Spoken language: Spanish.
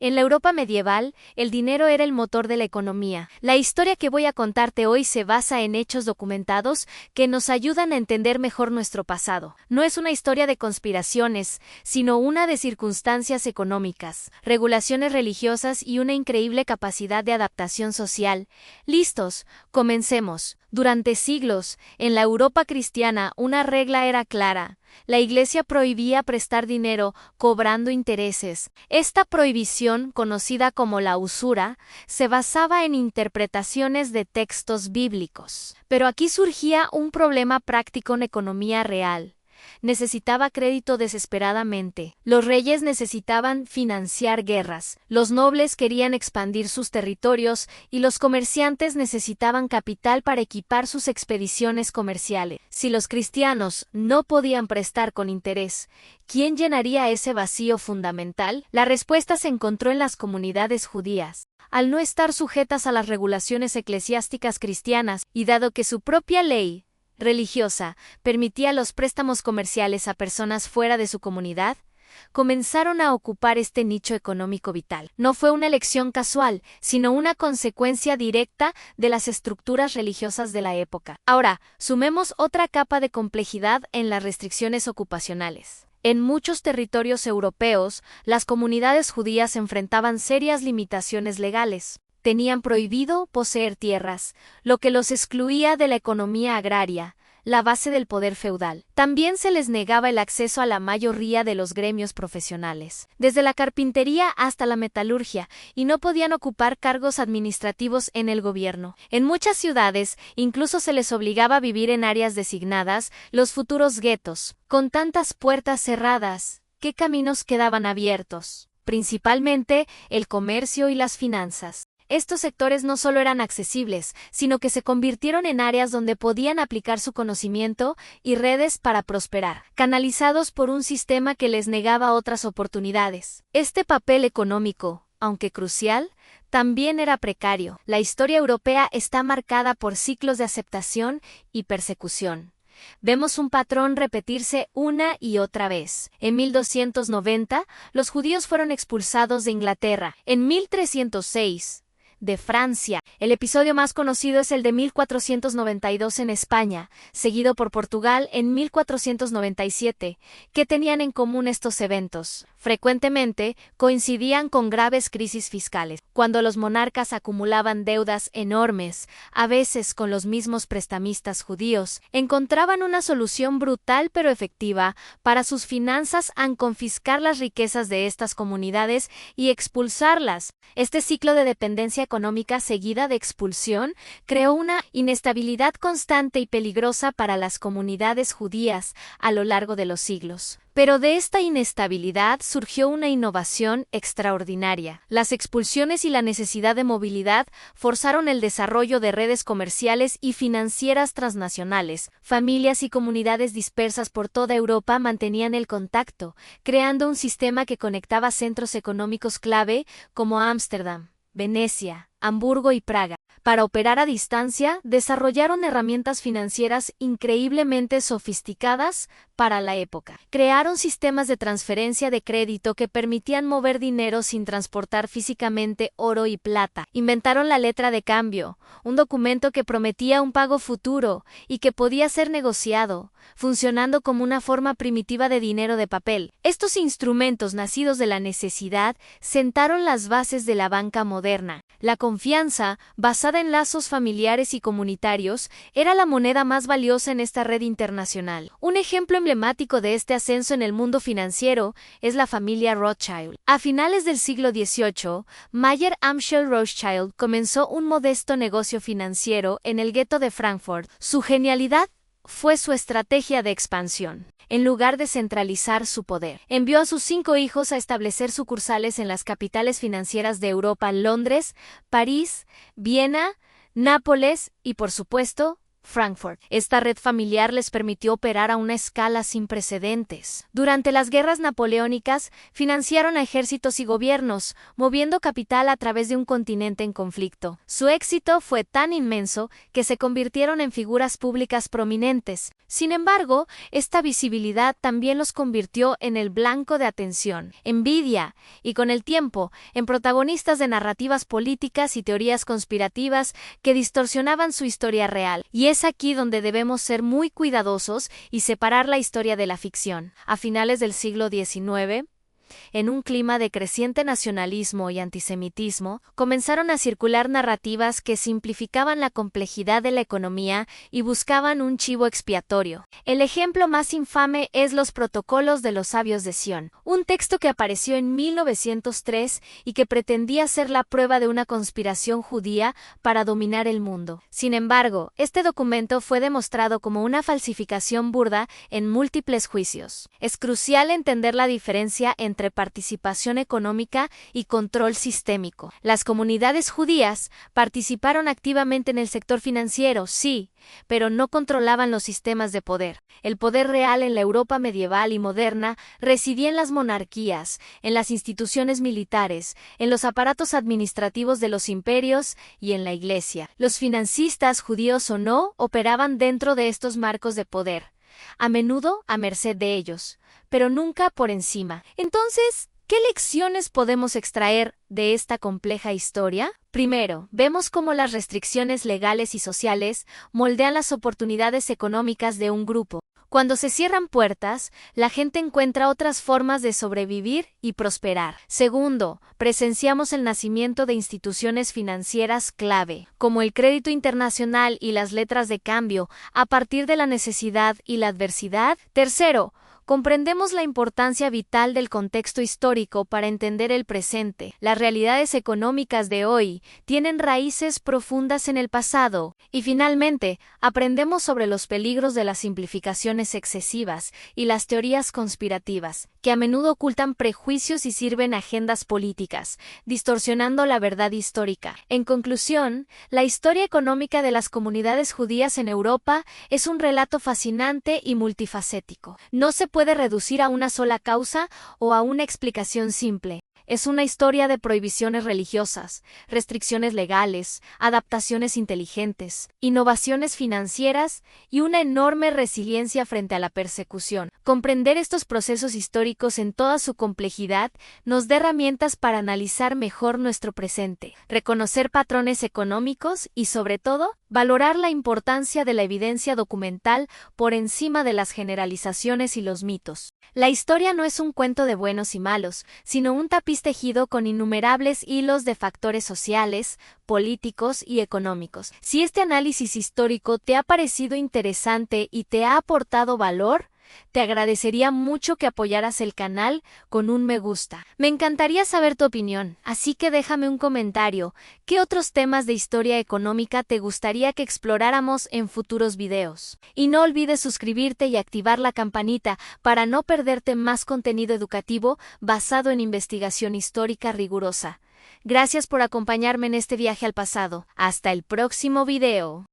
En la Europa medieval, el dinero era el motor de la economía. La historia que voy a contarte hoy se basa en hechos documentados que nos ayudan a entender mejor nuestro pasado. No es una historia de conspiraciones, sino una de circunstancias económicas, regulaciones religiosas y una increíble capacidad de adaptación social. ¿Listos? Comencemos. Durante siglos, en la Europa cristiana, una regla era clara. La Iglesia prohibía prestar dinero cobrando intereses. Esta prohibición, conocida como la usura, se basaba en interpretaciones de textos bíblicos. Pero aquí surgía un problema práctico en economía real. Necesitaba crédito desesperadamente. Los reyes necesitaban financiar guerras, los nobles querían expandir sus territorios y los comerciantes necesitaban capital para equipar sus expediciones comerciales. Si los cristianos no podían prestar con interés, ¿quién llenaría ese vacío fundamental? La respuesta se encontró en las comunidades judías. Al no estar sujetas a las regulaciones eclesiásticas cristianas y dado que su propia ley religiosa permitía los préstamos comerciales a personas fuera de su comunidad, comenzaron a ocupar este nicho económico vital. No fue una elección casual, sino una consecuencia directa de las estructuras religiosas de la época. Ahora, sumemos otra capa de complejidad en las restricciones ocupacionales. En muchos territorios europeos, las comunidades judías enfrentaban serias limitaciones legales. Tenían prohibido poseer tierras, lo que los excluía de la economía agraria, la base del poder feudal. También se les negaba el acceso a la mayoría de los gremios profesionales, desde la carpintería hasta la metalurgia, y no podían ocupar cargos administrativos en el gobierno. En muchas ciudades, incluso se les obligaba a vivir en áreas designadas, los futuros guetos. Con tantas puertas cerradas, ¿qué caminos quedaban abiertos? Principalmente, el comercio y las finanzas. Estos sectores no solo eran accesibles, sino que se convirtieron en áreas donde podían aplicar su conocimiento y redes para prosperar, canalizados por un sistema que les negaba otras oportunidades. Este papel económico, aunque crucial, también era precario. La historia europea está marcada por ciclos de aceptación y persecución. Vemos un patrón repetirse una y otra vez. En 1290, los judíos fueron expulsados de Inglaterra. En 1306, de Francia. El episodio más conocido es el de 1492 en España, seguido por Portugal en 1497. ¿Qué tenían en común estos eventos? Frecuentemente coincidían con graves crisis fiscales, cuando los monarcas acumulaban deudas enormes, a veces con los mismos prestamistas judíos, encontraban una solución brutal pero efectiva para sus finanzas al confiscar las riquezas de estas comunidades y expulsarlas. Este ciclo de dependencia económica seguida de expulsión creó una inestabilidad constante y peligrosa para las comunidades judías a lo largo de los siglos. Pero de esta inestabilidad surgió una innovación extraordinaria. Las expulsiones y la necesidad de movilidad forzaron el desarrollo de redes comerciales y financieras transnacionales. Familias y comunidades dispersas por toda Europa mantenían el contacto, creando un sistema que conectaba centros económicos clave como Ámsterdam, Venecia, Hamburgo y Praga. Para operar a distancia, desarrollaron herramientas financieras increíblemente sofisticadas para la época. Crearon sistemas de transferencia de crédito que permitían mover dinero sin transportar físicamente oro y plata. Inventaron la letra de cambio, un documento que prometía un pago futuro y que podía ser negociado, funcionando como una forma primitiva de dinero de papel. Estos instrumentos nacidos de la necesidad sentaron las bases de la banca moderna. La confianza, basada en lazos familiares y comunitarios, era la moneda más valiosa en esta red internacional. Un ejemplo emblemático de este ascenso en el mundo financiero es la familia Rothschild. A finales del siglo XVIII, Mayer Amschel Rothschild comenzó un modesto negocio financiero en el gueto de Frankfurt. Su genialidad fue su estrategia de expansión. En lugar de centralizar su poder, envió a sus 5 hijos a establecer sucursales en las capitales financieras de Europa: Londres, París, Viena, Nápoles y, por supuesto, Frankfurt. Esta red familiar les permitió operar a una escala sin precedentes. Durante las guerras napoleónicas, financiaron a ejércitos y gobiernos, moviendo capital a través de un continente en conflicto. Su éxito fue tan inmenso que se convirtieron en figuras públicas prominentes. Sin embargo, esta visibilidad también los convirtió en el blanco de atención, envidia y, con el tiempo, en protagonistas de narrativas políticas y teorías conspirativas que distorsionaban su historia real. Y es aquí donde debemos ser muy cuidadosos y separar la historia de la ficción. A finales del siglo XIX, en un clima de creciente nacionalismo y antisemitismo, comenzaron a circular narrativas que simplificaban la complejidad de la economía y buscaban un chivo expiatorio. El ejemplo más infame es los Protocolos de los Sabios de Sion, un texto que apareció en 1903 y que pretendía ser la prueba de una conspiración judía para dominar el mundo. Sin embargo, este documento fue demostrado como una falsificación burda en múltiples juicios. Es crucial entender la diferencia entre participación económica y control sistémico. Las comunidades judías participaron activamente en el sector financiero, sí, pero no controlaban los sistemas de poder. El poder real en la Europa medieval y moderna residía en las monarquías, en las instituciones militares, en los aparatos administrativos de los imperios y en la Iglesia. Los financistas, judíos o no, operaban dentro de estos marcos de poder, a menudo a merced de ellos, pero nunca por encima. Entonces, ¿qué lecciones podemos extraer de esta compleja historia? Primero, vemos cómo las restricciones legales y sociales moldean las oportunidades económicas de un grupo. Cuando se cierran puertas, la gente encuentra otras formas de sobrevivir y prosperar. Segundo, presenciamos el nacimiento de instituciones financieras clave, como el crédito internacional y las letras de cambio, a partir de la necesidad y la adversidad. Tercero, comprendemos la importancia vital del contexto histórico para entender el presente. Las realidades económicas de hoy tienen raíces profundas en el pasado. Y finalmente, aprendemos sobre los peligros de las simplificaciones excesivas y las teorías conspirativas, que a menudo ocultan prejuicios y sirven agendas políticas, distorsionando la verdad histórica. En conclusión, la historia económica de las comunidades judías en Europa es un relato fascinante y multifacético. No se puede reducir a una sola causa o a una explicación simple. Es una historia de prohibiciones religiosas, restricciones legales, adaptaciones inteligentes, innovaciones financieras y una enorme resiliencia frente a la persecución. Comprender estos procesos históricos en toda su complejidad nos da herramientas para analizar mejor nuestro presente, reconocer patrones económicos y, sobre todo, valorar la importancia de la evidencia documental por encima de las generalizaciones y los mitos. La historia no es un cuento de buenos y malos, sino un tapiz tejido con innumerables hilos de factores sociales, políticos y económicos. Si este análisis histórico te ha parecido interesante y te ha aportado valor, te agradecería mucho que apoyaras el canal con un me gusta. Me encantaría saber tu opinión, así que déjame un comentario. ¿Qué otros temas de historia económica te gustaría que exploráramos en futuros videos? Y no olvides suscribirte y activar la campanita para no perderte más contenido educativo basado en investigación histórica rigurosa. Gracias por acompañarme en este viaje al pasado. Hasta el próximo video.